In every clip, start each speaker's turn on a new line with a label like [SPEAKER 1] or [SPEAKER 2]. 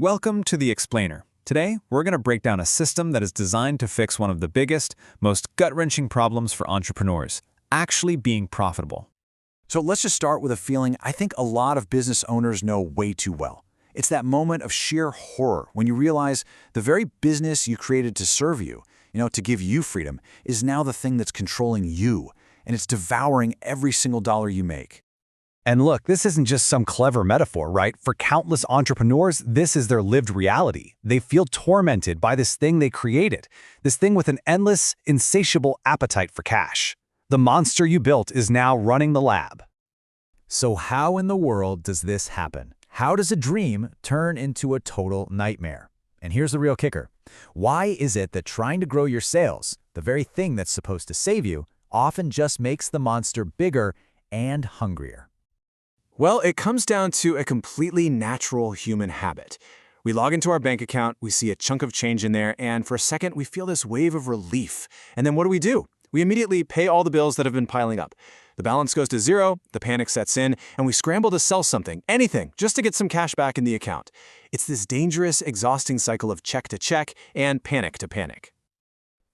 [SPEAKER 1] Welcome to The Explainer. Today, we're going to break down a system that is designed to fix one of the biggest, most gut-wrenching problems for entrepreneurs, actually being profitable.
[SPEAKER 2] So let's just start with a feeling I think a lot of business owners know way too well. It's that moment of sheer horror when you realize the very business you created to serve you, to give you freedom, is now the thing that's controlling you, and it's devouring every single dollar you make.
[SPEAKER 3] And look, this isn't just some clever metaphor, right? For countless entrepreneurs, this is their lived reality. They feel tormented by this thing they created, this thing with an endless, insatiable appetite for cash. The monster you built is now running the lab.
[SPEAKER 4] So how in the world does this happen? How does a dream turn into a total nightmare? And here's the real kicker. Why is it that trying to grow your sales, the very thing that's supposed to save you, often just makes the monster bigger and hungrier?
[SPEAKER 5] Well, it comes down to a completely natural human habit. We log into our bank account, we see a chunk of change in there, and for a second, we feel this wave of relief. And then what do? We immediately pay all the bills that have been piling up. The balance goes to zero, the panic sets in, and we scramble to sell something, anything, just to get some cash back in the account. It's this dangerous, exhausting cycle of check to check and panic to panic.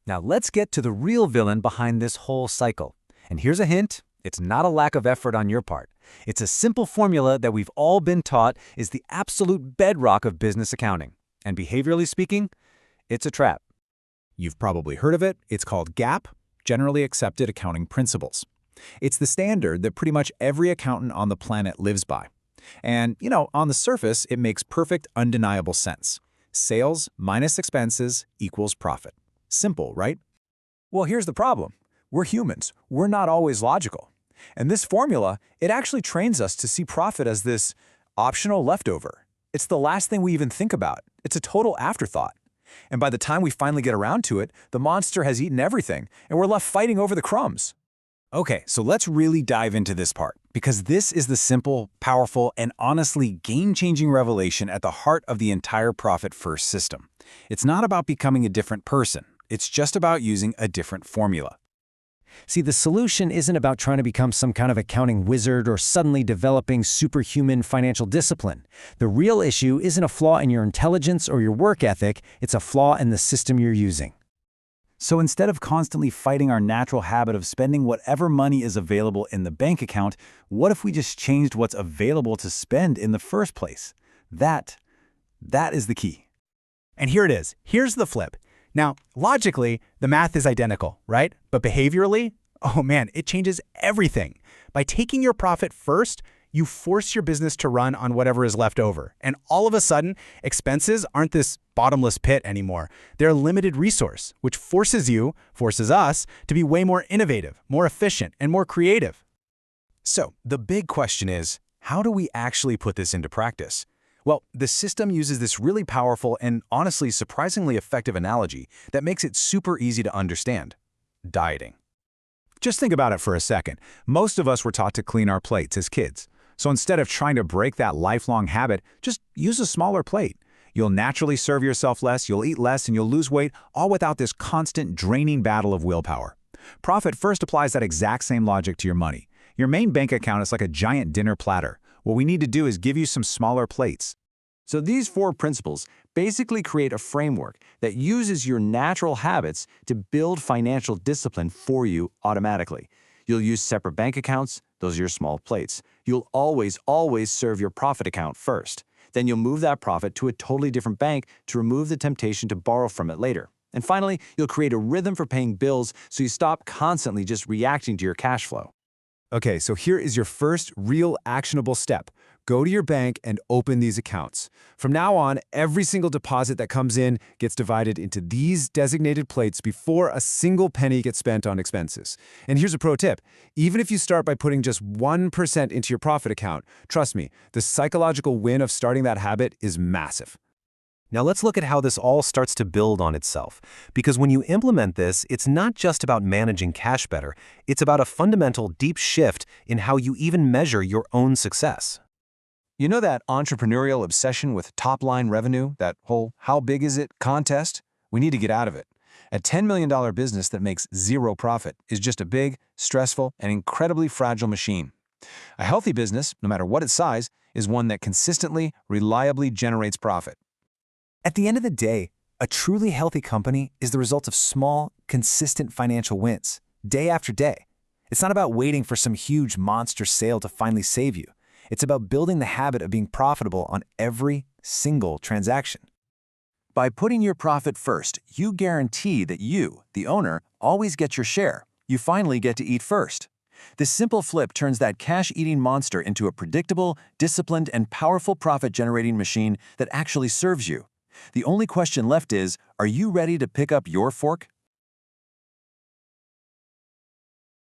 [SPEAKER 3] Now let's get to the real villain behind this whole cycle. And here's a hint. It's not a lack of effort on your part. It's a simple formula that we've all been taught is the absolute bedrock of business accounting. And behaviorally speaking, it's a trap.
[SPEAKER 1] You've probably heard of it. It's called GAAP, Generally Accepted Accounting Principles. It's the standard that pretty much every accountant on the planet lives by. And, on the surface, it makes perfect, undeniable sense. Sales minus expenses equals profit. Simple, right? Well, here's the problem. We're humans. We're not always logical. And this formula, it actually trains us to see profit as this optional leftover. It's the last thing we even think about. It's a total afterthought. And by the time we finally get around to it, the monster has eaten everything, and we're left fighting over the crumbs. Okay, so let's really dive into this part, because this is the simple, powerful, and honestly game-changing revelation at the heart of the entire profit-first system. It's not about becoming a different person. It's just about using a different formula.
[SPEAKER 3] See, the solution isn't about trying to become some kind of accounting wizard or suddenly developing superhuman financial discipline. The real issue isn't a flaw in your intelligence or your work ethic, it's a flaw in the system you're using.
[SPEAKER 1] So instead of constantly fighting our natural habit of spending whatever money is available in the bank account, what if we just changed what's available to spend in the first place? That is the key.
[SPEAKER 6] And here it is. Here's the flip. Now, logically, the math is identical, right? But behaviorally, oh man, it changes everything. By taking your profit first, you force your business to run on whatever is left over. And all of a sudden, expenses aren't this bottomless pit anymore. They're a limited resource, which forces us, to be way more innovative, more efficient, and more creative.
[SPEAKER 5] So, the big question is, how do we actually put this into practice? Well, the system uses this really powerful and honestly surprisingly effective analogy that makes it super easy to understand: dieting. Just think about it for a second. Most of us were taught to clean our plates as kids. So instead of trying to break that lifelong habit, just use a smaller plate. You'll naturally serve yourself less, you'll eat less, and you'll lose weight, all without this constant draining battle of willpower. Profit First applies that exact same logic to your money. Your main bank account is like a giant dinner platter. What we need to do is give you some smaller plates. So these 4 principles basically create a framework that uses your natural habits to build financial discipline for you automatically. You'll use separate bank accounts, those are your small plates. You'll always serve your profit account first. Then you'll move that profit to a totally different bank to remove the temptation to borrow from it later. And finally, you'll create a rhythm for paying bills so you stop constantly just reacting to your cash flow. Okay, so here is your first real actionable step. Go to your bank and open these accounts. From now on, every single deposit that comes in gets divided into these designated plates before a single penny gets spent on expenses. And here's a pro tip. Even if you start by putting just 1% into your profit account, trust me, the psychological win of starting that habit is massive.
[SPEAKER 7] Now let's look at how this all starts to build on itself. Because when you implement this, it's not just about managing cash better, it's about a fundamental deep shift in how you even measure your own success.
[SPEAKER 5] You know that entrepreneurial obsession with top-line revenue, that whole how big is it contest? We need to get out of it. A $10 million business that makes zero profit is just a big, stressful, and incredibly fragile machine. A healthy business, no matter what its size, is one that consistently, reliably generates profit.
[SPEAKER 2] At the end of the day, a truly healthy company is the result of small, consistent financial wins, day after day. It's not about waiting for some huge monster sale to finally save you. It's about building the habit of being profitable on every single transaction. By putting your profit first, you guarantee that you, the owner, always get your share. You finally get to eat first. This simple flip turns that cash-eating monster into a predictable, disciplined, and powerful profit-generating machine that actually serves you. The only question left is, are you ready to pick up your fork?